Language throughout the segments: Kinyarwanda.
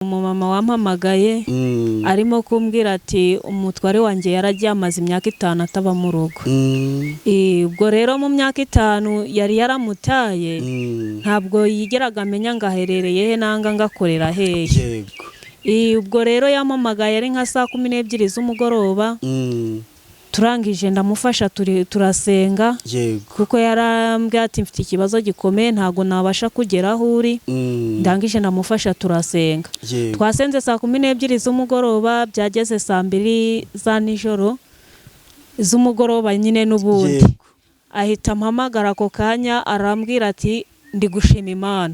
Umumama wampamagaye arimo kumbwira ati umutware wanjye yaragiye amaze imyaka 5 ataba mu rugo. Ubwo rero mu myaka 5 yari yaramutaye ntabwo yigeraga amenya ngaherereye he nanga ngakorera hehe. Ubwo rero yampamagaye ari nka saa 12 z'umugoroba. Turangije ndamufasha turasenga kuko yarambwiye ati mfite ikibazo gikomeye ntago nabasha kugera aho uri. Ndangije ndamufasha turasenga. Twasenze saa 12 z'umugoroba byageze saa 2 za nijoro z'umugoroba nyine n'ubundi ahita mpamagara ko kanya arambwira ati ndi gushima Imana.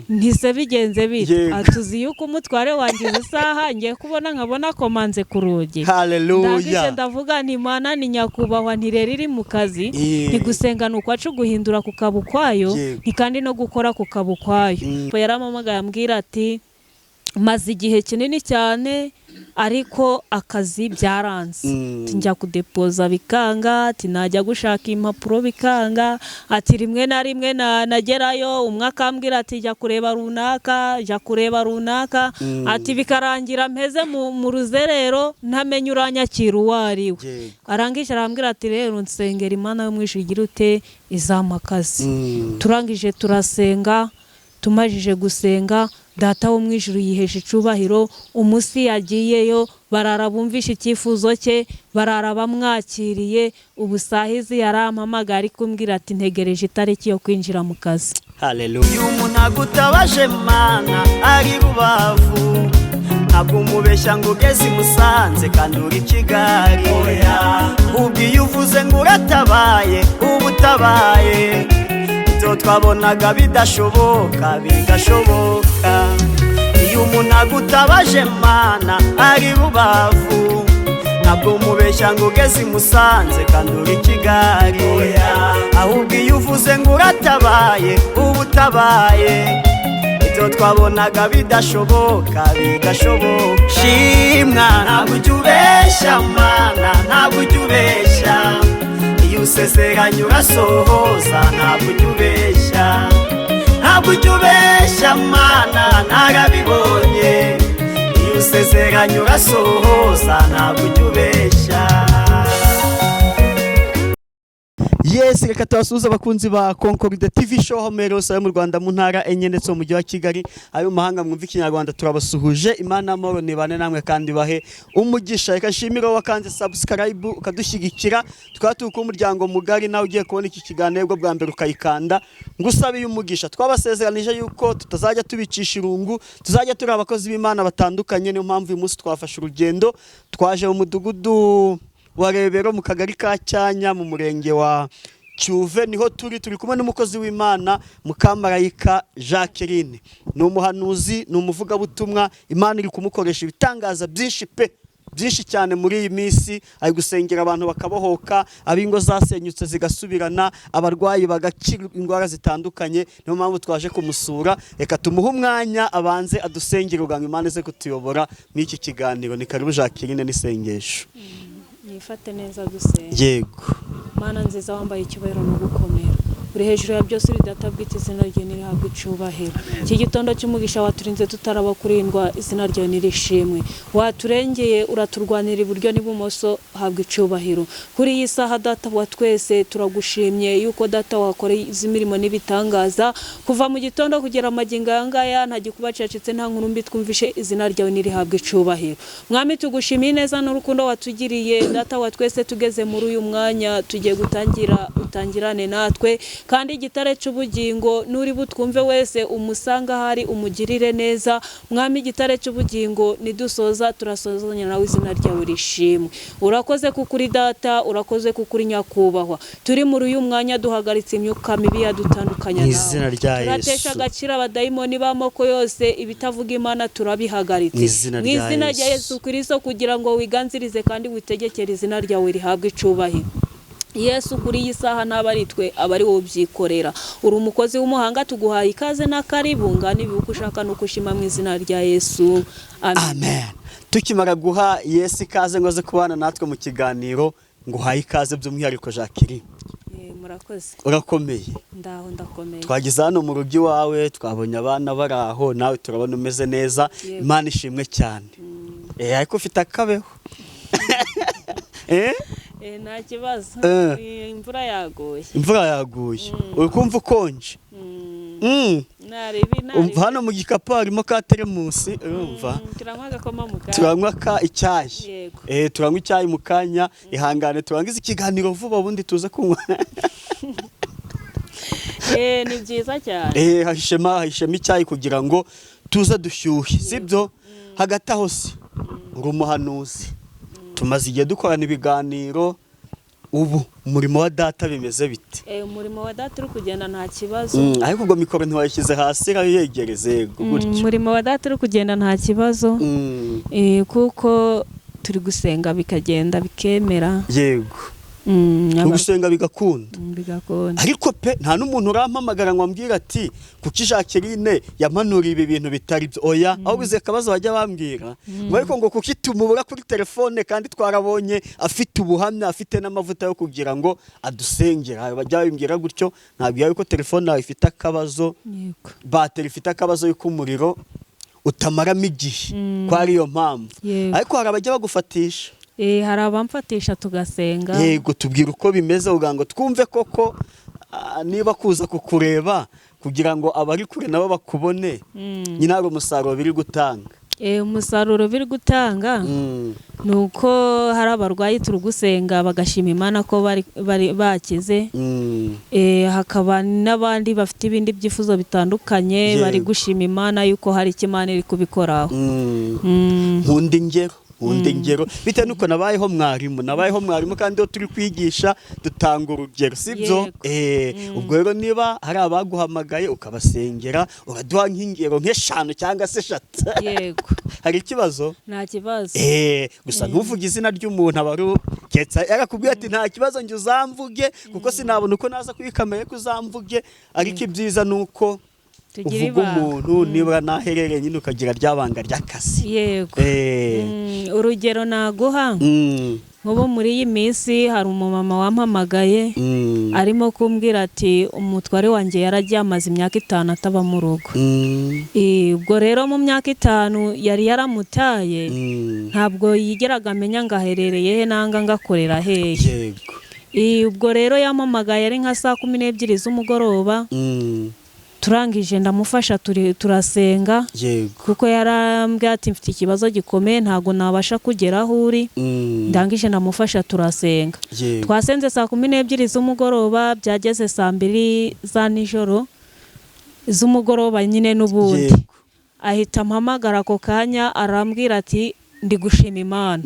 Ntise bigenze bite atuzi yuko umutware wanjye isaha ngiye kubona nkabona komanze ku rugi. Haleluya. Ndavuga ni Imana ni nyakubahwa ntirera iri mu kazi ni gusenga nuko acu guhindura ku kabukwayo ni kandi no gukora ku kabukwayo. Yaramamagaye ambwira ati maze igihe kinini cyane ariko akazi byaranze. Njya kudepoza bikanga, tinajya gushaka impapuro bikanga, ati rimwe na rimwe nagerayo umwaka ambwira ati jya kureba runaka, ati bikarangira mpeze mu ruzerero ntamenye uranyakira uwariwe. Arangije arambwira ati rero nsengera Imana yo mwishigira ute izamakazi. Turangije turasenga, tumajije gusenga data wo mwijuru yihesha icubahiro. Umusi yagiyeyo barara bumvisha icyifuzo cye, barara bamwakiriye. Ubusahizi yarampamagara ari kumbwira ati ntegereje itariki yo kwinjira mu kazi. Haleluya. Umuntu agutabaje Mana ari Rubavu, ntabwo umubeshya ngo ugeze i Musanze kandi uri Kigali. Ubwiye uvuze ngo uratabaye ubutabaye, ibyo twabonaga bidashoboka bigashoboka. Iyo umuntu agutabaje Mana ari Rubavu, ntabwo umubeshya ngo ugeze i Musanze kandi uri Kigali. Ahubwo iyo uvuze ngo uratabaye ubutabaye, ibyo twabonaga bidashoboka bigashoboka. Shimwa ntabwo ujya ubeshya Mana, ntabwo ujya ubeshya. Iyo usezeranye urasohoza, ntabwo ujya ubeshya. Ntabwo ujya ubeshya Mana, narabibonye. Iyo usezeranye urasohoza, ntabwo ujya ubeshya. Yes, reka tubasuhuze abakunzi ba Concord TV show homeros yo mu Rwanda mu ntara enye ndetse mu mujyi wa Kigali. Ayo mahanga mwumva ikinyarwanda turabasuhuje. Imana amahoro nibane namwe kandi bahe umugisha. Reka nshimira wakanze subscribe ukadushyigikira, twatuka umuryango mugari nawe ugiye kubona iki kiganiro bwa mbere ukayikanda. Ngusabiye umugisha. Twabasezeranije yuko tutazajya tubicisha irungu, tuzajya turi abakozi b'Imana batandukanye. Niyo mpamvu uyu munsi twafashe urugendo twaje mu mudugudu wa Rebero mu kagari ka Cyanya mu murenge wa Cyuve. Niho turi kumwe n'umukozi w'Imana Mukamarayika Jacqueline. Ni umuhanuzi, ni umuvugabutumwa. Imana iri kumukoresha ibitangaza byinshi cyane muri iyi minsi. Ari gusengera abantu bakabohoka, abingo zasenyutse zigasubirana, abarwayi bagakira indwara zitandukanye. Niyo mpamvu twaje kumusura. Reka tumuhe umwanya abanze adusengere ugange Imana ize kutuyobora muri iki kiganiro. Ni karibu Jacqueline n'isengesho. Nifate neza gusenga. Yego. Mana nziza wambaye icyubahiro no gukomera, uri hejuru ya byose, uri data bwite, izina ryawe nirihabwe icubahiro. Iki gitondo cy'umugisha waturinze tutaraba kurindwa, izina ryawe nirishimwe. Waturengeye uraturwanira iburyo n'ibumoso, habwe icubahiro. Kuri iyi saha data wa twese turagushimye yuko data wakoreye imirimo n'ibitangaza kuva mu gitondo kugera amagingo yangaya, nta gikuba cacitse nta nkuru mbi twumvishe, izina ryawe nirihabwe icubahiro. Mwami tugushimiye neza n'urukundo watugiriye data wa twese. Tugeze muri uyu mwanya tugiye utangirane natwe, kandi igitare cy'ubugingo nuri butwumve wese umusanga hari umugirire neza. Mwami igitare cy'ubugingo nidusoza turasozanya nawe, izina ryawe rishimwe. Urakoze kukuri data, urakoze kukuri nyakubahwa. Turi muri uyu mwanya duhagaritse imyuka mibi yadutandukanya nawe, izina rya Yesu. Turatesha agaciro abadayimoni b'amoko yose, ibitavuga Imana turabihagaritse mu izina rya Yesu Kristo, kugira ngo wiganzirize kandi witegekere, izina ryawe rihabwe icubahiro. Yesu kuri iyi saha n'abaritwe abari wo byikorera. Uri umukozi w'umuhanga, tuguhaye ikaze na karibu, ngani bibuka ushaka no kushima mu izina rya Yesu. Amen. Tukimara guha Yesu ikaze ngo ze kubana natwe mu kiganiro, nguhaye ikaze by'umwihariko Jacqueline. murakoze. urakomeye? Ndaho ndakomeye. Twageze hano mu rugo iwawe, twabonye abana bari aho, nawe turabona umeze neza. Imana ishimwe cyane. Ariko ufite akabeho. Nta kibazo. Imvura yaguye. Imvura yaguye. Uri kumva ukonje? Umva hano mu gikapu harimo ka teremusi, urumva? Turanywa icyayi. Turanywa icyayi mu kanya, ihangane turangiza ikiganiro vuba ubundi tuze kunywa. Ni byiza cyane. Hahishema icyayi kugira ngo tuze dushyuhe, sibyo? Hagati aho se uri umuhanuzi, tumaze igihe dukorana ibiganiro, ubu umurimo wa data bimeze bite? Umurimo wa data uri kugenda nta kibazo. Ariko ubwo mikoro ntiwayishyize hasi yegereze gutyo. Umurimo wa data uri kugenda nta kibazo, kuko turi gusenga bikagenda bikemera. Yego. Gusenga bigakunda. Ariko pe nta n'umuntu urampamagara ngo ambwira ati kuki Jacqueline yamanuriye ibi bintu bitari byo. Oya, aho bize kabazo bajya bambwira ngo ariko ngo kuki tumubura kuri telefone kandi twarabonye afite ubuhamya, afite n'amavuta yo kugira ngo adusengera. Bajya bimbwira gutyo, ntabwo yuko telefone yawe ifite akabazo, bateri ifite akabazo y'uko umuriro utamaramo igihe, ko ariyo mpamvu. Ariko hari abajya bagufatisha. Hari abamfatisha tugasenga. Yego, tubwira uko bimeze ugira ngo twumve koko niba kuza kukureba kugira ngo abari kure nabo bakubone, nyine hari umusaruro biri gutanga. Umusaruro biri gutanga ni uko hari abarwayi turi gusenga bagashima Imana ko bari bakize. Hakaba n'abandi bafite ibindi byifuzo bitandukanye bari gushima Imana yuko hari icyo Imana iri kubikoraho. Nkunda ingero bitewe nuko nabayeho mwarimu kandi iyo turi kwigisha dutanga urugero, sibyo? Ubwo rero niba hari abaguhamagaye ukabasengera uraduha nk'ingero nk'eshanu cyangwa se 3. Yego. Hari ikibazo? Nta kibazo. Gusa ntuvuge izina ry'umuntu abaru ketsa yakubwiye ati nta kibazo njye uzamvuge kuko sinabona uko naza kwikameye ko uzamvuge, ariko ibyiza nuko uvuga umuntu nibura naherereye nyine ukagira ryabanga ry'akazi. Yego. Urugero naguha, nk'ubu muri iyi minsi hari umumama wampamagaye arimo kumbwira ati umutware wanjye yaragiye amaze imyaka 5 ataba mu rugo. Ubwo rero mu myaka 5 yari yaramutaye, ntabwo yigeraga amenya ngo aherereye he nanga ngakorera hehe. Ubwo rero yampamagaye ari nka saa 12 z'umugoroba, turangije ndamufasha turasenga. Kuko yarambwiye ati mfite ikibazo gikomeye ntago nabasha kugera aho uri. Ndangije ndamufasha turasenga. Twasenze saa 12 z'umugoroba, byageze saa 2 za nijoro z'umugoroba nyine n'ubundi ahita mpamagara ako kanya arambwira ati ndi gushima Imana.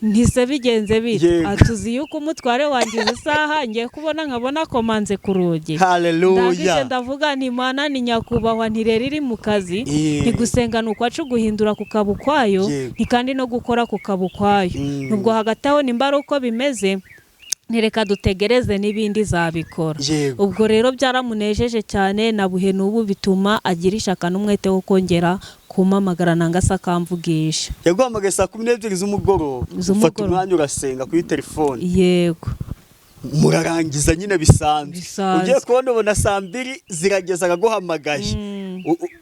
Ntise bigenze bite, atuzi yuko umutware wanjye isaha ngiye kubona nkabona komanze ku rugi. Haleluya. Ndavuga ni Imana ni nyakubahwa, ntirera iri mu kazi, ni gusenga nuko acu guhindura ku kabukwayo, ni kandi no gukora ku kabukwayo. Nubwo hagati aho nimba ari uko bimeze, ntireka dutegereze n'ibindi zabikora. Ubwo rero byaramunejeje cyane, nabuhe n'ubu bituma agira ishaka n'umwete wo kongera kumamagara nangasa akamvugisha. Yaguhamagaye saa 12 z'umugoroba, ufata umwanya urasenga kuri telefone. Yego. Murarangiza nyine bisanzwe. Ugiye kubona ubona saa 2 zirageza agaguhamagaye.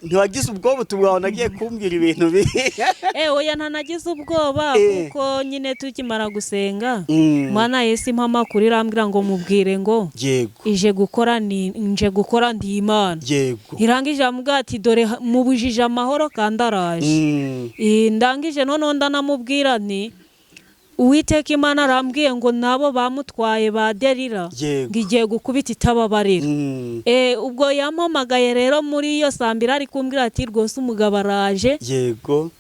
Ntiwagize ubwoba tubwaho nagiye kumbwira ibintu bibi? Oya ntanagize ubwoba kuko nyine tukimara gusenga Mana Yesu impama kuri rambwira ngo mubwire ngo ije gukora ndi Imana. Irangije amubwira ati dore mubujije amahoro kandi araje. Ndangije none ndanamubwira nti Uwiteka Imana arambwiye ngo nabo bamutwaye ba Delila ngiye gukubita itababarira. Ubwo yampamagaye rero muri iyo sambira ari kumbwira ati rwose umugabo araje.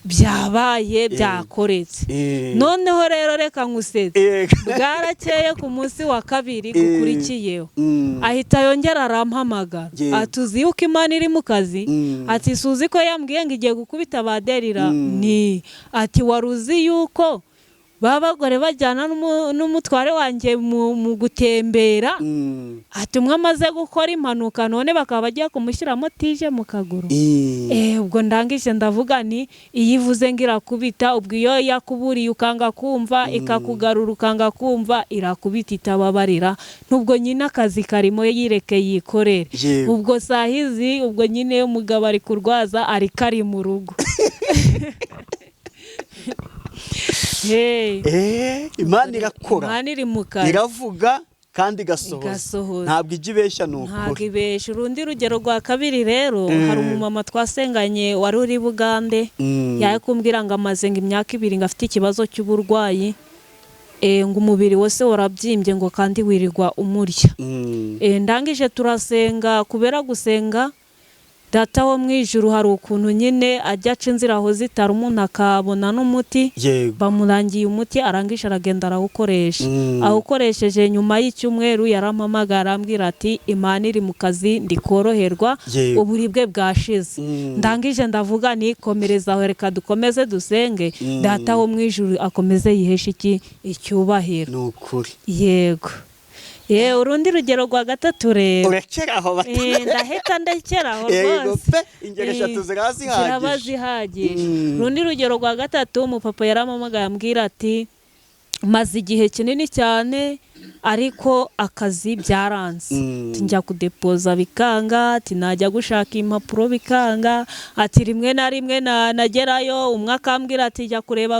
Byabaye byakoretse. Noneho rero reka nkusetse. Bwarakeye ku munsi wa 2 gukurikiyeho ahita yongera arampamagara atuzi yuko Imana iri mu kazi, ati suzi ko yambwiye ngo igiye gukubita ba Delila. Ni ati waruzi yuko babagore bajyana n'umutware wanjye mu gutembera ati umwe amaze gukora impanuka none bakaba bagiye kumushyiramo tije mu kaguru ubwo ndangije ndavuga ni iyivuze ngo irakubita ubwo iyo yakuburiye ukanga kumva ikakugarura ukanga kumva irakubita itababarira nubwo nyine akazi karimo yireke yikorere ubwo sahizi ubwo nyine umugabo ari kurwaza ari kari mu rugo Imana irakora, Imana iri mu kazi, iravuga kandi igasohoza, ntabwo ijya ibeshya. Ni ukuri ntabwo ibeshya. Urundi rugero rwa kabiri rero hari umumama twasenganye wari uri Bugande yaje kumbwira ngo amaze imyaka 2 ngo afite ikibazo cy'uburwayi ngo umubiri wose warabyimbye ngo kandi wirirwa umurya. Ndangije turasenga, kubera gusenga Data wo mu ijuru hari ukuntu nyine ajya aca inzira aho zitari umuntu akabona n'umuti, bamurangiye umuti arangije aragenda arawukoresha. Awukoresheje nyuma y'icyumweru yarampamagara ambwira ati Imana iri mu kazi ndikoroherwa uburibwe bwashize. Ndangije ndavuga ni komereza aho, reka dukomeze dusenge Data wo mu ijuru akomeze yihesha icyubahiro. Ni ukuri yego. Urundi rugero rwa gatatu rero urekeraho ndahita ndekeraho rwose ingero 3 ziraba zihagije. Urundi rugero rwa gatatu umupapa yaramamagaye ambwira ati maze igihe kinini cyane ariko akazi byaranze, njya kudepoza bikanga, ati najya gushaka impapuro bikanga, ati rimwe na rimwe nagerayo umwe akambwira ati jya kureba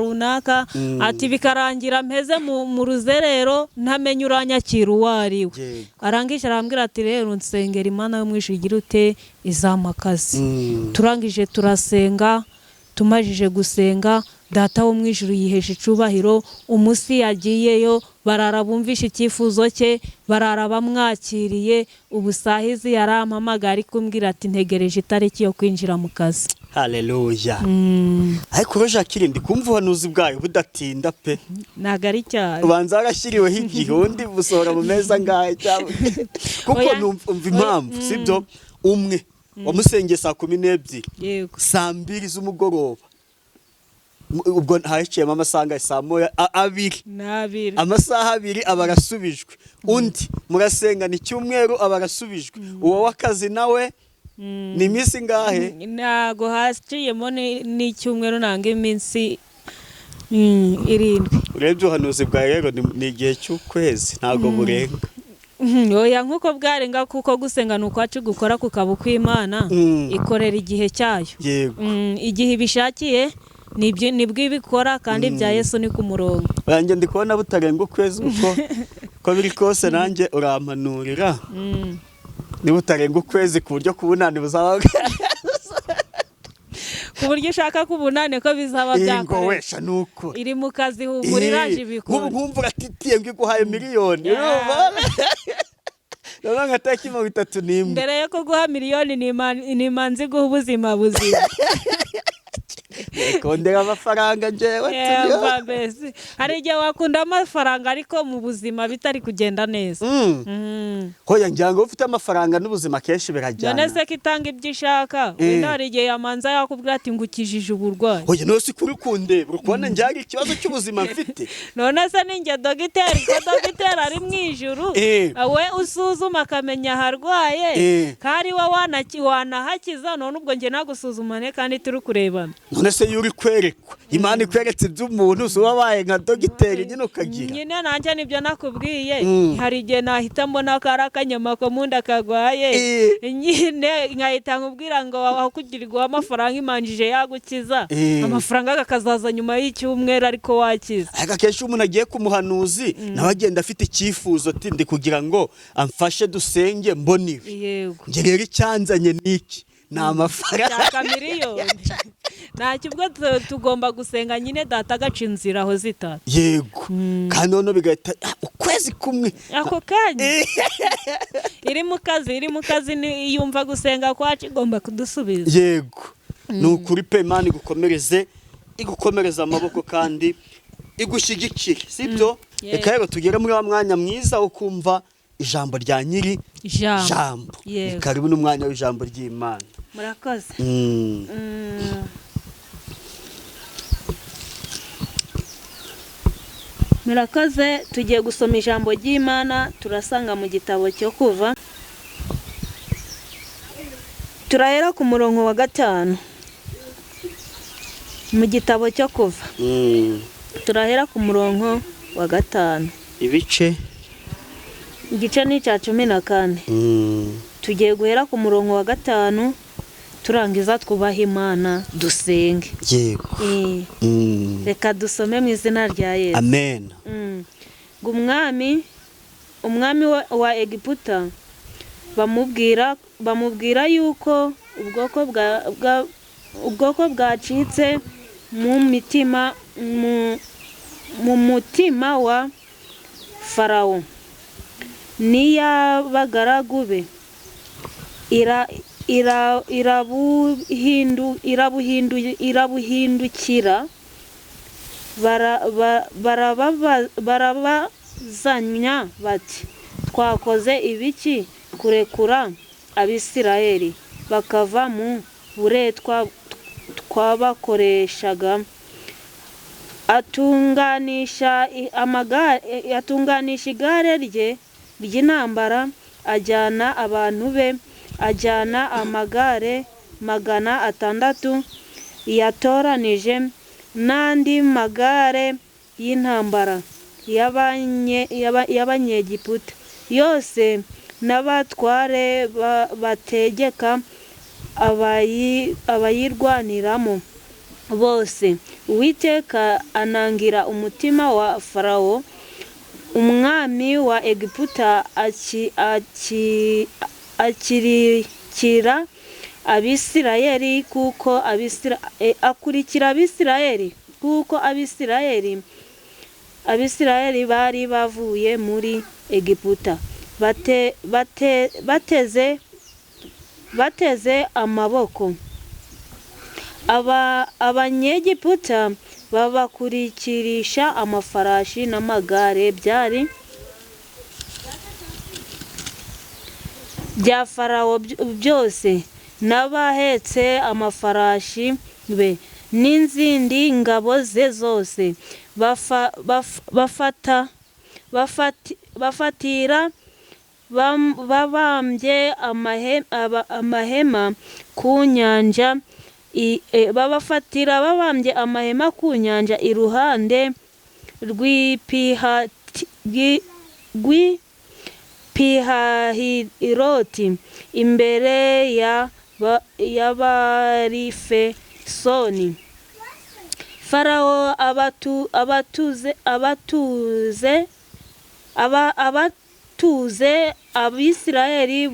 runaka, ati bikarangira mpeze mu ruzerero ntamenye uranyakira uwo ari we. Arangije arambwira ati rero nsengera Imana yo mu ijuru igira ute izamakazi. Turangije turasenga, tumajije gusenga Data wo mu ijuru yihesha icubahiro. Umusi yagiyeyo barara bumvisha icyifuzo cye, barara bamwakiriye. Ubusahizi yarampamagara ari kumbwira ati ntegereje itariki yo kwinjira mu kazi. Haleluya. Ariko roje akirindi kumva uhanuzi bwayo budatinda pe, nagari cyane ubanza arashyiriweho igihe undi busohora mu meza ngahe cyangwa kuko numva impamvu sibyo. Umwe wamusengeye saa 12 saa 2 z'umugoroba, ubwo hahiciyemo amasaha saa 2 amasaha 2 abarasubijwe. Undi murasenga ni cyumweru abarasubijwe. Uwo wakazi nawe ni iminsi ngahe? Nago haciyemo ni cyumweru nanga iminsi 7. Urebye uhanuzi bwawe rero ni igihe cy'ukwezi ntago burenga. Oya nkuko bwarenga kuko gusenga n'ukwacu gukora kukaba kw'Imana ikorera igihe cyayo. Igihe ibishakiye nibwo ibikora kandi bya Yesu ni ku murongo. Banjye ndi kubona butarenga ukwezi uko biri kose nanjye urampanurira ni butarenga ukwezi ku buryo kubunani buzaba ku buryo ushaka kubunane ko bizaba byakora. Nuko iri mu kazi humuriraje ibikora. Nk'ubu atitiye ngo iguhaye miliyoni none ngataki mu 3 mbere yo kuguha miliyoni ni imanzi guha ubuzima buzima. Kondera amafaranga jewe besi hari igihe wakunda amafaranga ariko mu buzima bitari kugenda neza. Hoya njyango ufite amafaranga n'ubuzima kenshi birajyana. None se kitanga ibyo ishaka wenda hari igihe yamanza yakubwira ati ngukijije uburwayi. Hoya no si kuri kundeba urukubona njyari ikibazo cy'ubuzima mfite. None se ninjye dogiteri ko dogiteri ari mu ijuru we usuzuma akamenya harwaye kari wa wanahakiza. None ubwo nge nagusuzumane kandi turi kurebana. None se yuri kwerekwa Imana ikweretse by'umuntu so wabaye nka dogiteri nyine ukagira nyine nanjye nibyo nakubwiye. Hari igihe nahita mbona karakanyama ko munda kagwaye nyine nkahita nkubwira ngo wakugirirwa amafaranga imanjije yagukiza amafaranga akazaza nyuma y'icyumweru ariko wakiza. Akenshi umuntu agiye ku muhanuzi nawe agenda afite icyifuzo ati ndi kugira ngo amfashe dusenge mboniwe. Yego nge rero icyanzanye niki ni amafaranga miliyoni. Ntacyo ubwo tugomba gusenga nyine Data agaca inzira aho zitatu. Yego kandi none bigahita ukwezi kumwe ako kanya iri mu kazi yumva gusenga kwacu igomba kudusubiza. Yego ni ukuri pe Imana igukomereza amaboko kandi igushyigikire sibyo. Reka rero tugere muri wa mwanya mwiza wo kumva ijambo rya nyiri jambo. Karibu n'umwanya w'ijambo ry'Imana. Murakoze. Murakoze, tugiye gusoma ijambo ry'Imana turasanga mu gitabo cyo Kuva. Turahera ku murongo wa 5 mu gitabo cyo Kuva. Turahera ku murongo wa 5. Ibice Igice ni cya 14. Tugiye guhera ku murongo wa 5 turangiza twubaha Imana dusenge. Yego. Reka dusome mu izina rya Yesu. Amen. Umwami wa Egiputa bamubwira yuko ubwoko bwacitse mu mutima wa Farawo n'iy'abagaragu be irabuhindukira barabazanya bati twakoze ibiki kurekura Abisirayeli bakava mu buretwa twabakoreshaga. Atunganisha igare rye ry'intambara, ajyana abantu be, ajyana amagare 600 yatoranije n'andi magare y'intambara y'Abanyegiputa yose n'abatware bategeka abayirwaniramo bose. Uwiteka anangira umutima wa Farawo umwami wa Egiputa akirikira Abisirayeli kuko Abisirayeli bari bavuye muri Egiputa bateze amaboko. Abanyegiputa babakurikirisha amafarashi n'amagare byari bya Farawo byose, n'abahetse amafarashi be n'izindi ngabo ze zose. Bafatira babambye amahema ku nyanja iruhande rw'Pihahiroti imbere y'Abarifesoni. Farawo abatuze Abisirayeli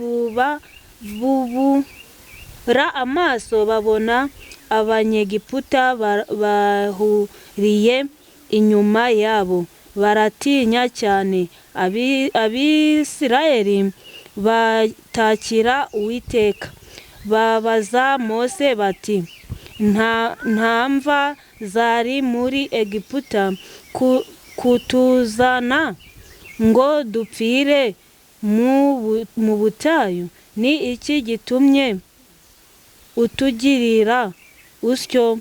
bubura amaso babona Abanyegiputa bahuriye inyuma yabo, baratinya cyane. Abisirayeli batakira Uwiteka, babaza Mose bati nta mva zari muri Egiputa kutuzana ngo dupfire mu butayu? Ni iki gitumye utugirira usyo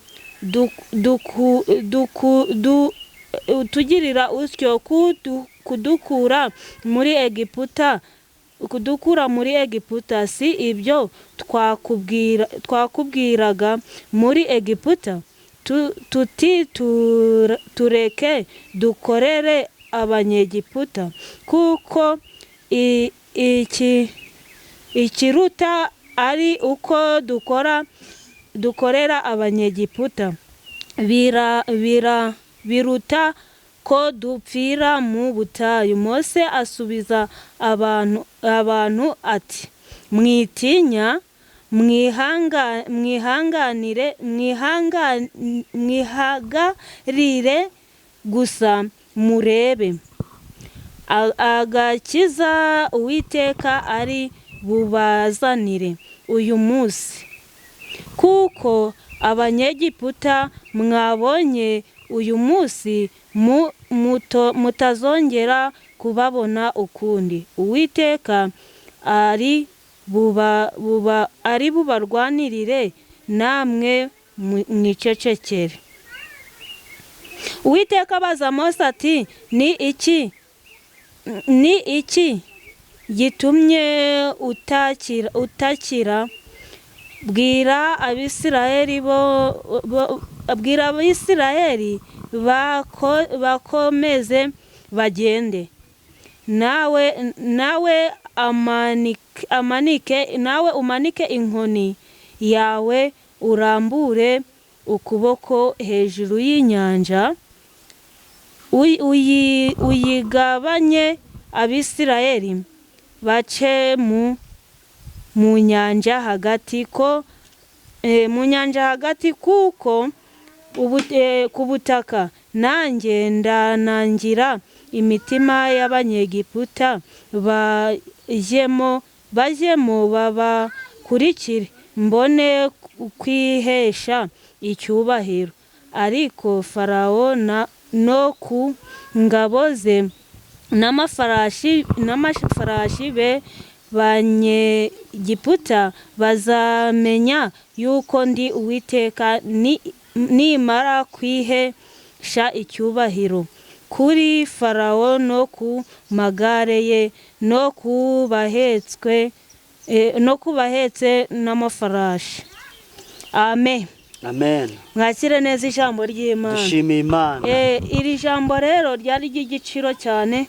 kudukura muri Egiputa? Si ibyo twakubwiraga muri Egiputa tuti tureke dukorere Abanyegiputa? Kuko ikiruta ari uko dukorera Abanyegiputa, biruta ko dupfira mu butayu. Mose asubiza abantu ati mwitinya, mwihagarire gusa murebe agakiza Uwiteka ari bubazanire uyu munsi, kuko Abanyegiputa mwabonye uyu munsi mutazongera kubabona ukundi. Uwiteka ari bubarwanirire, namwe mwicecekere. Uwiteka abaza Mose ati ni iki gitumye utakira bwira Abisirayeli bakomeze bagende, nawe umanike inkoni yawe urambure ukuboko hejuru y'inyanja uyigabanye, Abisirayeli bace mu nyanja hagati kuko ku butaka nanjye ndanangira imitima y'Abanyegiputa bajyemo babakurikire mbone kwihesha icyubahiro. Ariko Farawo no ku ngabo ze n'amafarashi be Banyegiputa bazamenya yuko ndi Uwiteka nimara kwihesha icyubahiro kuri Farawo no ku magare ye no kubahetse n'amafarashi. Amen. Amen. Mwakire neza ijambo ry'Imana. Dushimiye Imana. Iri jambo rero ryari ry'igiciro cyane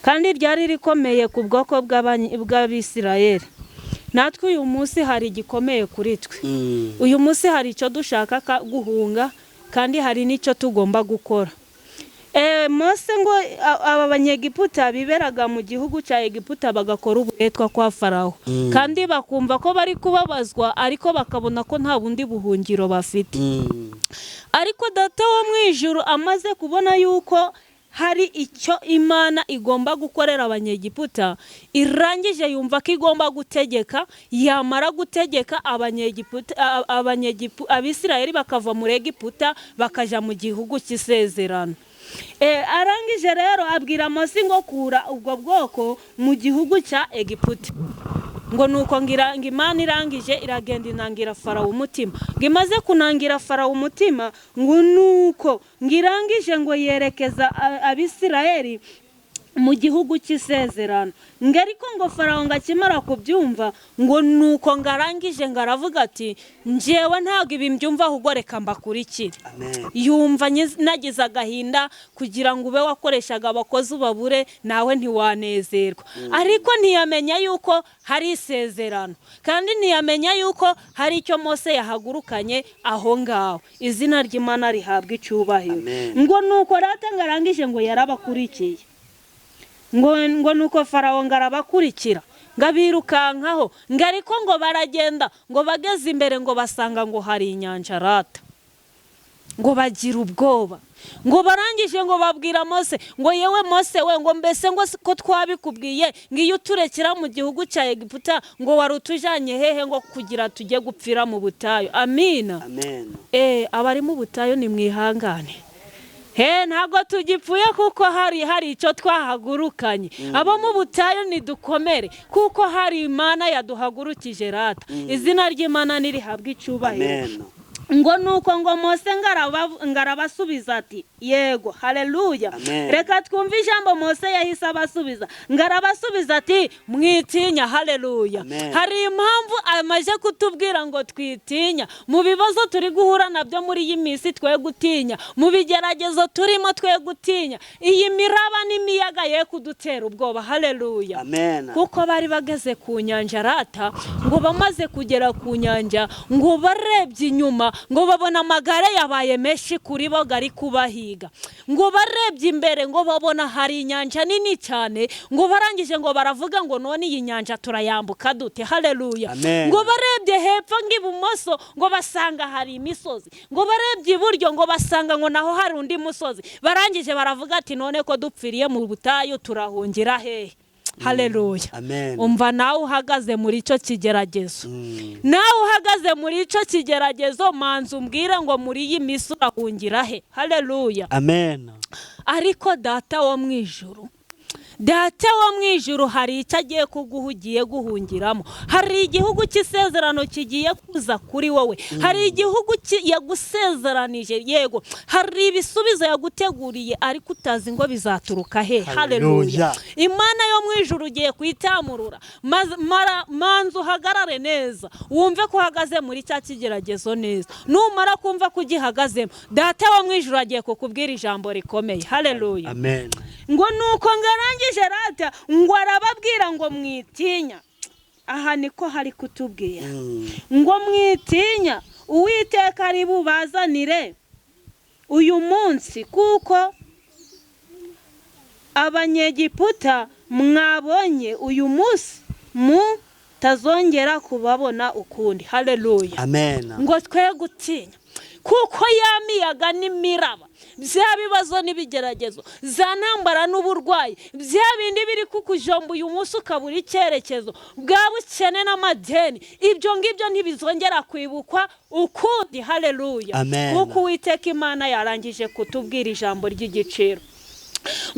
kandi ryari rikomeye ku bwoko bw'Abisirayeli. Natwe uyu munsi hari igikomeye kuri twe. Uyu munsi hari icyo dushaka guhunga kandi hari n'icyo tugomba gukora. Mose ngo aba Banyegiputa biberaga mu gihugu cya Egiputa bagakora uburetwa kwa Farawo, kandi bakumva ko bari kubabazwa ariko bakabona ko nta bundi buhungiro bafite. Ariko Data wo mu ijuru amaze kubona yuko hari icyo Imana igomba gukorera Abanyegiputa, irangije yumva ko igomba gutegeka, yamara gutegeka Abisirayeli bakava muri Egiputa bakaja mu gihugu cy'isezerano. Arangije rero abwira Mose ngo kura ubwo bwoko mu gihugu cya Egiputa. Ngo nuko ngira Imana irangije iragenda inangira Farawo umutima. Ngo imaze kunangira Farawo umutima, ngo nuko ngirangije ngo yerekeza Abisirayeli mu gihugu cy'isezerano. Ariko ngo Farawo ngakimara kubyumva, ngo nuko ngarangije ngaravuga ati njyewe ntabwo ibi mbyumva ahubwo reka mbakurikire. Yumva nagize agahinda kugira ngo ube wakoreshaga abakozi ubabure nawe ntiwanezerwa. Ariko ntiyamenya yuko hari isezerano kandi ntiyamenya yuko hari icyo Mose yahagurukanye aho ngaho. Izina ry'Imana rihabwa icyubahiro. Ngo nuko rata ngarangije ngo yarabakurikiye. Ngo nuko Farawo ngarabakurikira ngabirukankaho, ariko ngo baragenda ngo bageze imbere ngo basanga ngo hari inyanja rata, ngo bagira ubwoba. Ngo barangije ngo babwira Mose ngo yewe Mose we ngo mbese ngo ko twabikubwiye ngiyo uturekera mu gihugu cya Egiputa ngo warutujanye hehe ngo kugira tujye gupfira mu butayu. Amina. Amen. Abari mu butayu ni mwihangane. Ntago tugipfuye kuko hari icyo twahagurukanye. Abo mu butayu nidukomere kuko hari Imana yaduhagurukije rata. Izina ry'Imana nirihabwa icyubahiro. Ngo nuko ngo Mose ngarabasubiza ati yego, haleluya. Reka twumve ijambo Mose yahise abasubiza. Ngarabasubiza ati mwitinya, haleluya. Hari impamvu amaje kutubwira ngo twitinya. Mu bibazo turi guhura nabyo muri iyi minsi twe gutinya, mu bigeragezo turimo twe gutinya, iyi miraba n'imiyaga ye kudutera ubwoba, haleluya. Kuko bari bageze ku nyanja rata, ngo bamaze kugera ku nyanja, ngo barebye inyuma ngo babona amagare yabaye menshi kuri bo gari kubahiga. Ngo barebye imbere ngo babona hari inyanja nini cyane, ngo barangije ngo baravuga ngo none iyi nyanja turayambuka dute, haleluya. Ngo barebye hepfo ng'ibumoso ngo basanga hari imisozi, ngo barebye iburyo ngo basanga ngo naho hari undi musozi. Barangije baravuga ati none ko dupfiriye mu butayu turahungira hehe, haleluya. Umva nawe uhagaze muri icyo kigeragezo, nawe uhagaze muri icyo kigeragezo, manzi umbwire ngo muri iyi minsi urahungira he, haleluya. Ariko Data wo mu ijuru data wo mu ijuru hari icyo agiye kuguha ugiye guhungiramo, hari igihugu cy'isezerano kigiye kuza kuri wowe, hari igihugu yagusezeranije, yego hari ibisubizo yaguteguriye ariko utazi ngo bizaturuka he. Haleluya. Imana yo mu ijuru ugiye kwitamurura, manzu uhagarare neza, wumve ko uhagaze muri cya kigeragezo neza. Numara kumva ko ugihagazemo, data wo mu ijuru agiye kukubwira ijambo rikomeye. Haleluya. Amen. Ngo nuko ngarangije rata, ngo arababwira ngo mwitinya. Aha niko hari kutubwira ngo mwitinya, Uwiteka ari bubazanire uyu munsi, kuko Abanyegiputa mwabonye uyu munsi mutazongera kubabona ukundi. Haleluya. Amen. Ngo twe gutinya, kuko ya miyaga n'imiraba, bya bibazo n'ibigeragezo, za ntambara n'uburwayi, bya bindi biri kukujomba uyu munsi ukabura icyerekezo, bwa bukene n'amadeni, ibyo ngibyo ntibizongera kwibukwa ukundi. Haleluya. Kuko Uwiteka Imana yarangije kutubwira ijambo ry'igiciro.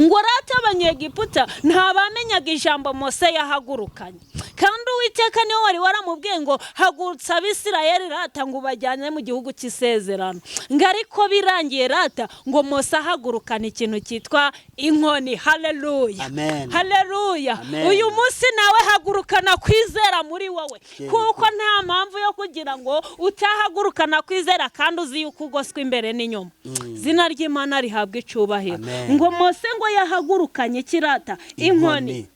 Ngo rata Abanyegiputa ntabamenyaga ijambo Mose yahagurukanye, kandi Uwiteka niwe wari waramubwiye ngo hagurutsa Abisirayeli rata ngo bajyane mu gihugu cy'isezerano. Ngo ariko birangiye rata ngo Mose ahagurukana ikintu cyitwa inkoni. Haleluya. Haleluya. Uyu munsi nawe hagurukana kwizera muri wowe, kuko nta mpamvu yo kugira ngo utahagurukana kwizera kandi uzi yuko ugoswe imbere n'inyuma. Zina ry'Imana rihabwa icubahiro. Ngo Mose ngo yahagurukanye kirata inkoni.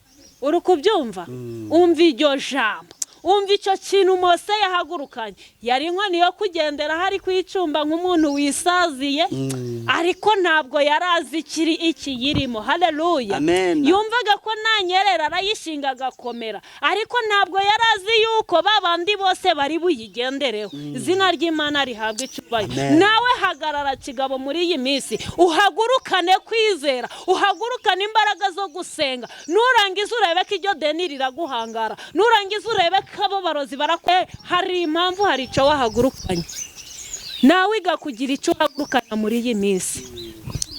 Uri kubyumva? Umva iryo jambo, umva icyo kintu Mose yahagurukanye. Yari inkoni yo kugendera hari kwicumba nk'umuntu wisaziye, ariko ntabwo yarazi iki yirimo. Haleluya. Yumvaga ko nanyerera arayishinga agakomera, ariko ntabwo yarazi yuko babandi bose bari buyigendereho. Izina ry'Imana rihabwa icubahiro. Nawe hagarara kigabo muri iyi minsi, uhagurukane kwizera, uhagurukane imbaraga zo gusenga. Nurangiza urebe ko iryo deni riraguhangara, nurangiza urebe kabo barozi barakwe, hari impamvu, hari icyo wahagurukanye. Nawe igakugira icyo uhagurukana muri iyi minsi.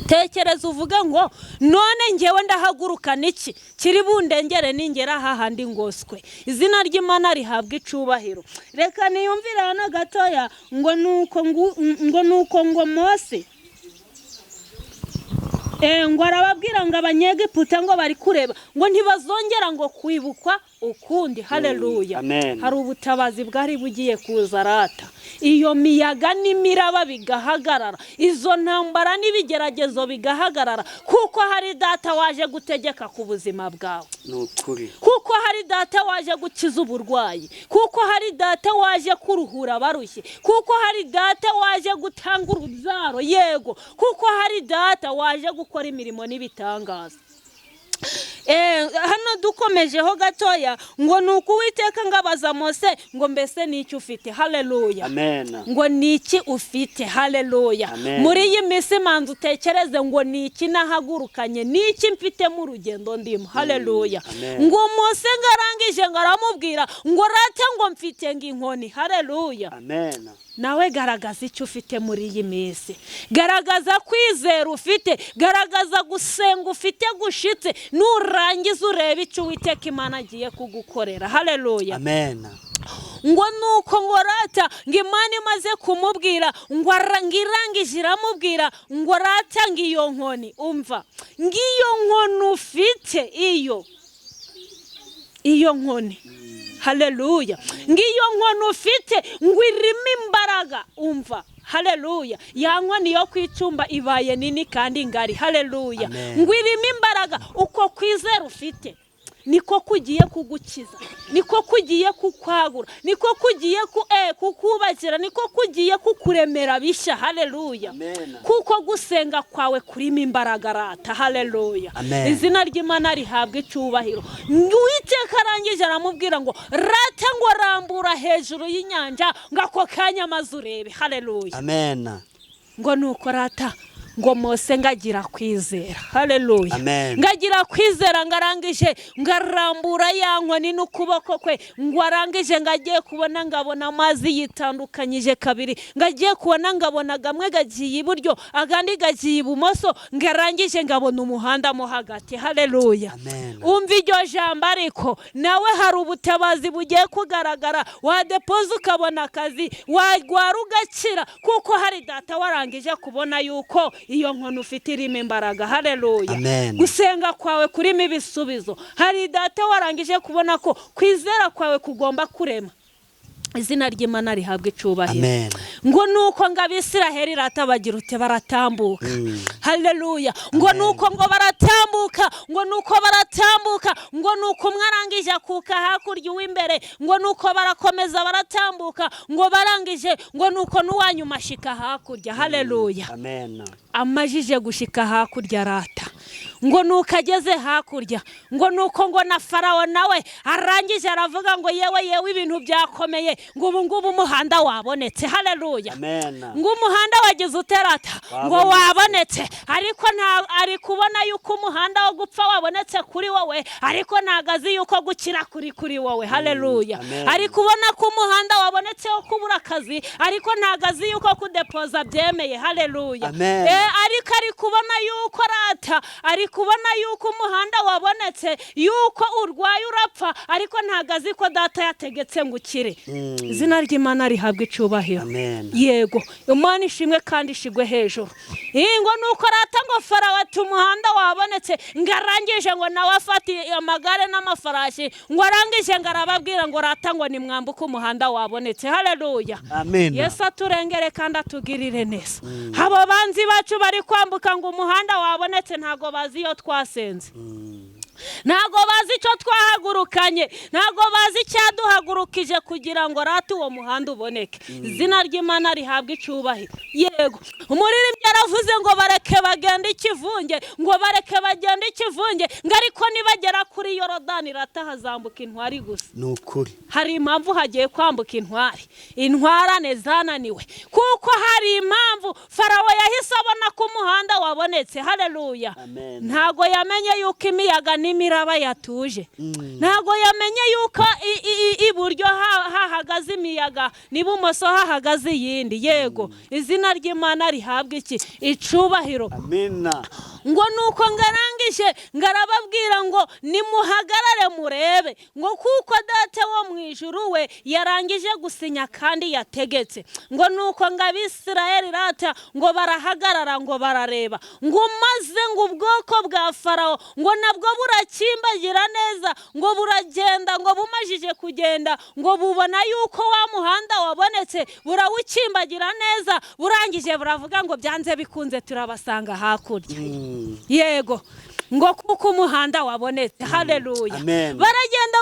Tekereza uvuga ngo none ngewe ndahagurukana iki kiri bundengere ningera hahandi ngoswe. Izina ry'Imana rihabwa icubahiro. Reka niyumvira hano gatoya ngo Mose ngo arababwira ngo Abanyegiputa ngo bari kureba ngo ntibazongera ngo kwibukwa ukundi. Haleluya. Hari ubutabazi bwari bugiye kuza rata, iyo miyaga n'imiraba bigahagarara, izo ntambara n'ibigeragezo bigahagarara, kuko hari data waje gutegeka ku buzima bwawe. Kuko hari data waje gukiza uburwayi, kuko hari data waje kuruhura barushye, kuko hari data waje gutanga urubyaro, yego, kuko hari data waje gukora imirimo n'ibitangaza. Hano dukomejeho gatoya ngo nuko Uwiteka ngabaza Mose ngo mbese niki ufite. Haleluya. Ngo niki ufite. Haleluya. Muri iyi minsi manzu utekereze ngo niki nahagurukanye, niki mfite mu rugendo ndimo. Haleluya. Ngo Mose ngarangije ngaramubwira ngo rate ngo mfite ng'inkoni. Haleluya. Nawe garagaza icyo ufite muri iyi minsi, garagaza kwizera ufite, garagaza gusenga ufite gushitse, nurangiza urebe icyo Uwiteka Imana agiye kugukorera. Haleluya. Ngo nuko ngo rata ngo Imana imaze kumubwira ngo irangije iramubwira ngo rata ngiyo nkoni, umva ngiyo nkoni ufite, iyo nkoni. Haleluya. Ngiyo nkoni ufite ngo irimo imbaraga, umva. Haleluya. Ya nkoni yo kwicumba ibaye nini kandi ngari. Haleluya. Ngo irimo imbaraga, uko kwizera ufite niko kugiye kugukiza, niko kugiye kukwagura, niko kugiye kukubakira, niko kugiye kukuremera bishya. Haleluya. Kuko gusenga kwawe kurimo imbaraga rata. Haleluya. Izina ry'Imana rihabwa icubahiro. Uwiteka arangije aramubwira ngo rata ngo rambura hejuru y'inyanja ngo ako kanya maze urebe. Haleluya. Ngo nuko rata ngo Mose ngagira kwizera. Haleluya. Ngagira kwizera ngarangije ngarambura ya nkoni n'ukuboko kwe, ngo arangije ngagiye kubona ngabona amazi yitandukanyije kabiri, ngagiye kubona ngabona gamwe gagiye iburyo agandi gagiye ibumoso, ngarangije ngabona umuhanda mo hagati. Haleluya. Umva iryo jambo ariko nawe hari ubutabazi bugiye kugaragara, wadepoza ukabona akazi, wagwara ugakira, kuko hari data warangije kubona yuko iyo nkono ufite irimo imbaraga. Haleluya. Gusenga kwawe kurimo ibisubizo, hari data warangije kubona ko kwizera kwawe kugomba kurema. Izina ry'Imana rihabwe icubahiro. Ngo nuko ngabisiraheli ratabagira ute baratambuka. Haleluya. Ngo nuko ngo baratambuka, ngo nuko baratambuka, ngo nuko mwarangije kuka hakurya w'imbere, ngo nuko barakomeza baratambuka, ngo barangije, ngo nuko nuwanyuma shika hakurya. Haleluya. Amajije gushika hakurya rata, ngo nuko ageze hakurya, ngo nuko ngo na Farawo nawe arangije aravuga ngo yewe ibintu byakomeye, ngo ubu ngubu umuhanda wabonetse. Haleluya. Ngo umuhanda wagize uterata, ngo wabonetse, ariko ari kubona yuko umuhanda wo gupfa wabonetse kuri wowe, ariko nagazi yuko gukira kuri wowe. Haleluya. Ari kubona ko umuhanda wabonetse wo kubura akazi, ariko nagazi yuko kudepoza byemeye. Haleluya. Ariko ari kubona yuko rata, ari kubona yuko umuhanda wabonetse, yuko urwaye urapfa, ariko ntagazi ko data yategetse ngo ukire. Izina ry'Imana rihabwe icubahiro. Yego, Imana ishimwe kandi ishigwe hejuru. Ngo nuko rata ngo Farawo ati umuhanda wabonetse, ngarangije ngo nawe afati amagare n'amafarashi, ngo arangije ngarababwira ngo rata ngo nimwambuke umuhanda wabonetse. Haleluya. Yesu aturengere kandi atugirire neza. Abo banzi bacu bari kwambuka ngo umuhanda wabonetse ntago bazi iyo twasenze, ntago bazi icyo twahagurukanye, ntago bazi icyaduhagurukije kugira ngo rati uwo muhanda uboneke. Izina ry'Imana rihabwe icubahiro. Yego, umuririmbyi yaravuze ngo bareke bagende ikivunge, ngo bareke bagende ikivunge, ngo ariko nibagera kuri Yorodani rata hazambuka intwari gusa. Nukuri hari impamvu hagiye kwambuka intwarane zananiwe, kuko hari impamvu Farawo yahise abona ko umuhanda wabonetse. Haleluya. Ntago yamenye yuko imiyaga n'imiraba yatuje, ntago yamenye yuko iburyo hahagaze imiyaga, n'ibumoso hahagaze yindi. Yego, izina ry'Imana rihabwe icubahiro. Ngo nuko ngarangije ngarababwira ngo nimuhagarare murebe, ngo kuko data wo mwijuru we yarangije gusinya kandi yategetse. Ngo nuko ngabisiraheli rata ngo barahagarara ngo barareba, ngo maze ngo ubwoko bwa Farawo ngo nabwo burakimbagira neza, ngo buragenda, ngo bumajije kugenda, ngo bubona yuko wa muhanda wabonetse, burawukimbagira neza, burangije buravuga ngo byanze bikunze turabasanga hakurya. Yego, ngo kuko umuhanda wabonetse. Haleluya. Baragenda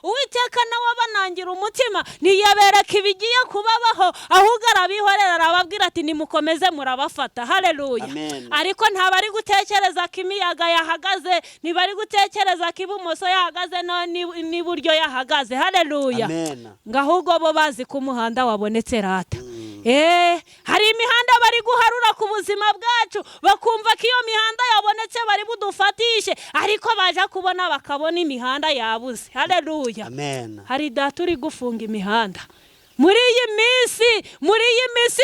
Uwiteka nawe banangira umutima, niyabereka ibigiye kubabaho, ahubwo arabihorera arababwira ati nimukomeze murabafata. Haleluya. Ariko ntabari gutekereza ko imiyaga yahagaze, ntibari gutekereza ko ibumoso yahagaze n'iburyo yahagaze. Haleluya. Ngahubwo bo bazi ko umuhanda wabonetse rata. Hari imihanda bari guharura ku buzima bwacu, bakumva ko iyo mihanda yabonetse bari budufatishe, ariko baje kubona bakabona imihanda yabuze. Haleluya. Hari data uri gufunga imihanda muri iyi minsi,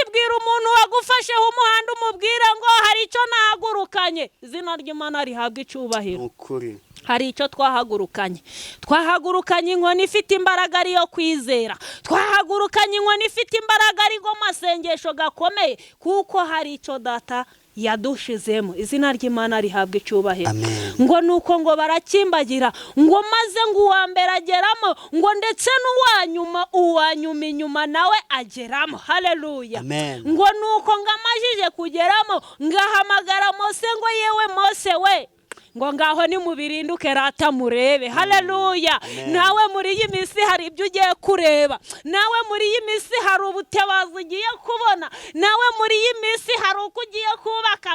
bwira umuntu wagufasheho umuhanda umubwira ngo hari icyo nahagurukanye. Izina ry'Imana rihabwe icubahiro. Hari icyo twahagurukanye inkoni ifite imbaraga ariyo kwizera, twahagurukanye inkoni ifite imbaraga arigo masengesho gakomeye, kuko hari icyo data yadushizemo. Izina ry'Imana rihabwe icubahiro. Ngo nuko ngo barakimbagira, ngo maze ngo uwambere ageramo, ngo ndetse uwanyuma inyuma nawe ageramo. Haleluya. Ngo nuko ngamajije kugeramo, ngahamagara Mose ngo yewe Mose we, ngo ngaho ni mubirinduke rata murebe. Haleluya. Nawe muri iyi minsi hari ibyo ugiye kureba, nawe muri iyi minsi hari ubutabazi ugiye kubona, nawe muri iyi minsi hari uko ugiye kubaka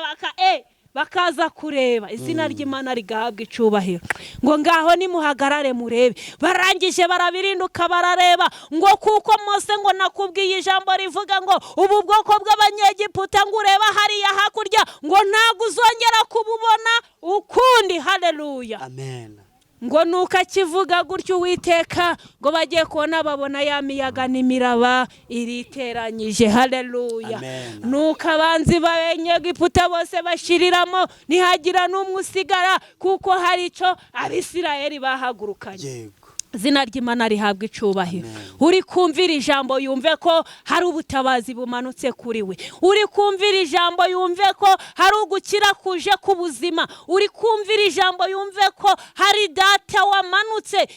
bakaza kureba izina ry'Imana rigahabwa icubahiro. Ngo ngaho nimuhagarare murebe. Barangije barabirinduka barareba ngo kuko Mose ngo nakubwiye ijambo rivuga ngo ubu bwoko bw'abanyegiputa ngo ureba hariya hakurya ngo ntabwo uzongera kububona ukundi. Haleluya. Amen. Ngo nuka kivuga gutyo Uwiteka ngo bagiye kubona babona ya miyaga n'imiraba iriteranyije. Haleluya. Nuka abanzi b'Abanyegiputa bose bashiriramo ntihagira n'umwe usigara kuko hari icyo Abisirayeli bahagurukanye. Izina ry'Imana rihabwa icubahiro. Uri kumvira ijambo yumve ko hari ubutabazi bumanutse kuri we. Uri kumvira ijambo yumve ko hari ugukira kuje ku buzima. Uri kumvira ijambo yumve ko hari data wamanutse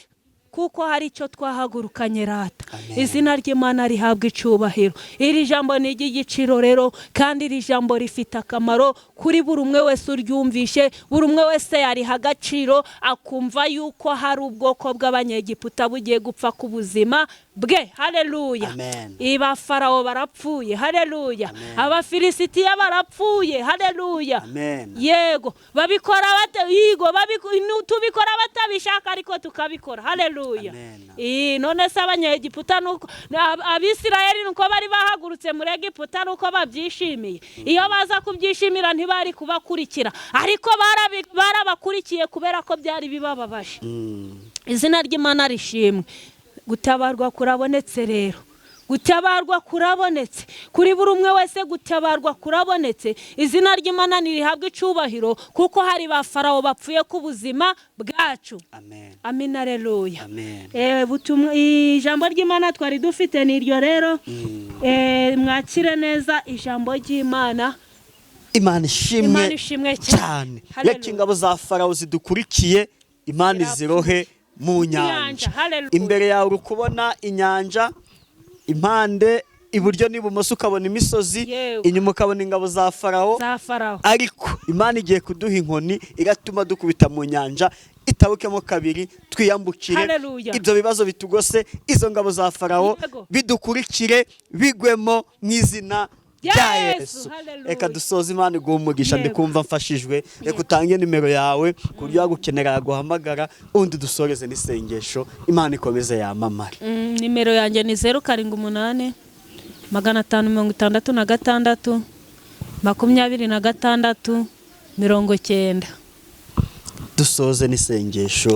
kuko hari icyo twahagurukanye rata. Izina ry'Imana rihabwa icubahiro. Iri jambo ni iry'igiciro rero kandi iri jambo rifite akamaro kuri buri umwe wese uryumvishe. Buri umwe wese yariha agaciro akumva yuko hari ubwoko bw'Abanyegiputa bugiye gupfa ku buzima bwe. Haleluya. Iba Farawo barapfuye. Haleluya. Abafilisitiya barapfuye. Haleluya. Yego babikora tubikora batabishaka ariko tukabikora. Haleluya. None se Abanyegiputa nuko Abisirayeli nuko bari bahagurutse muri Egiputa nuko babyishimiye. Iyo baza kubyishimira ntibari kubakurikira ariko barabakurikiye kubera ko byari bibababaje. Izina ry'Imana rishimwe. Gutabarwa kurabonetse rero. Gutabarwa kurabonetse kuri buri umwe wese. Gutabarwa kurabonetse. Izina ry'Imana nirihabwa icubahiro kuko hari ba Farawo bapfuye ku buzima bwacu. Amen. Haleluya. Ijambo ry'Imana twari dufite niryo rero. Mwakire neza ijambo ry'Imana. Imana ishimwe cyane. Reka ingabo za Farawo zidukurikiye Imana izirohe mu nyanja. Imbere yawe uri kubona inyanja, impande iburyo n'ibumoso ukabona imisozi, inyuma ukabona ingabo za Farawo. Ariko Imana igiye kuduha inkoni igatuma dukubita mu nyanja itabukemo kabiri twiyambukire ibyo bibazo bitugose. Izo ngabo za Farawo bidukurikire bigwemo mu izina rya Yesu. Reka dusoze. Imana iguhe umugisha. Ndikumva mfashijwe. Reka utange nimero yawe ku buryo wagukenera yaguhamagara undi dusoreze n'isengesho. Imana ikomeze yamamare. Nimero yanjye ni 078 556 26 90. Dusoze n'isengesho.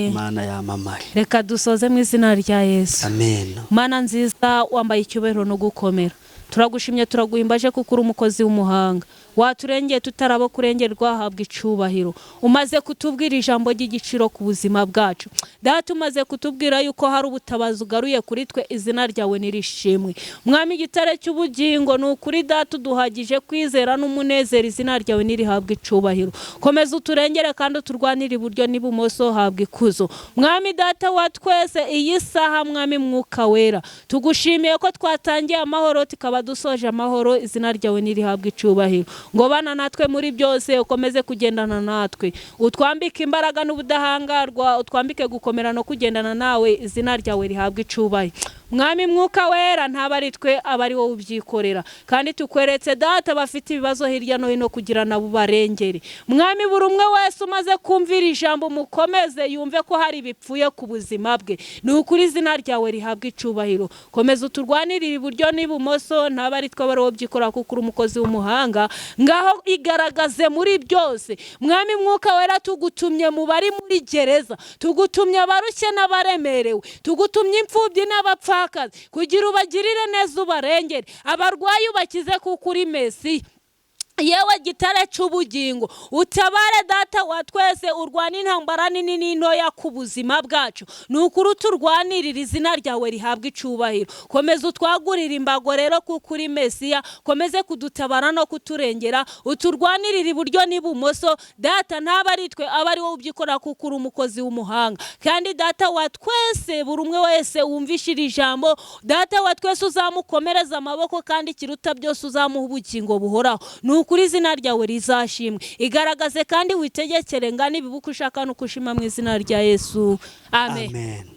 Imana yamamare. Reka dusoze mu izina rya Yesu. Amen. Mana nziza wambaye icyubahiro no gukomera. Turagushimye turaguhimbaje kuko uri umukozi w'umuhanga. Waturengeye tutarabo kurengerwa habwa icubahiro. Umaze kutubwira ijambo ry'igiciro ku buzima bwacu. Data umaze kutubwira yuko hari ubutabazi ugaruye kuri twe. Izina ryawe nirishimwe. Mwami igitare cy'ubugingo n'ukuri data uduhagije kwizera n'umunezero. Izina ryawe nirihabwa icubahiro. Komeza uturengere kandi uturwanire iburyo n'ibumoso habwa ikuzo. Mwami data wa twese iyi saha mwami mwuka wera. Tugushimiye ko twatangiye amahoro tukaba dusoje amahoro. Izina ryawe nirihabwa icubahiro. Ngo bana natwe muri byose ukomeze kugendana natwe. Utwambike imbaraga n'ubudahangarwa. Utwambike gukomera no kugendana nawe. Izina ryawe rihabwa icubahiro. Mwami mwuka wera ntabari twe abari wowe ubyikorera kandi tukweretse data bafite ibibazo hirya no hino kugira nabo barengere. Mwami buri umwe wese umaze kumvira ijambo mukomeze yumve ko hari bipfuye ku buzima bwe. Ni ukuri izina ryawe rihabwa icubahiro. Komeza uturwanirire iburyo n'ibumoso ntabari twe abari wowe ubyikorera kuko uri umukozi w'umuhanga. Ngaho igaragaze muri byose. Mwami mwuka wera tugutumye mu bari muri gereza. Tugutumye abarushye n'abaremerewe. Tugutumye imfubyi n'abapfa kugira ubagirire neza ubarengere. Abarwayi ubakize kuko uri Mesiya. Yewe gitare cy'ubugingo utabare data wa twese urwana intambara nini n'intoya ku buzima bwacu. Nukuri turwanirira izina ryawe rihabwa icubahiro. Komeza utwagurira imbago rero kuko uri Mesiya. Komeze kudutabara no kuturengera. Uturwanirira iburyo n'ibumoso data ntabari twe abari wowe ubyikora kuko uri umukozi w'umuhanga. Kandi data wa twese buri umwe wese wumvishira ijambo data wa twese uzamukomereza amaboko kandi kiruta byose uzamuha ubugingo buhoraho. Kuri izina ryawe rizashimwe. Igaragaze kandi witegekere ngani bibuka ushaka no kushima mu izina rya Yesu. Amen.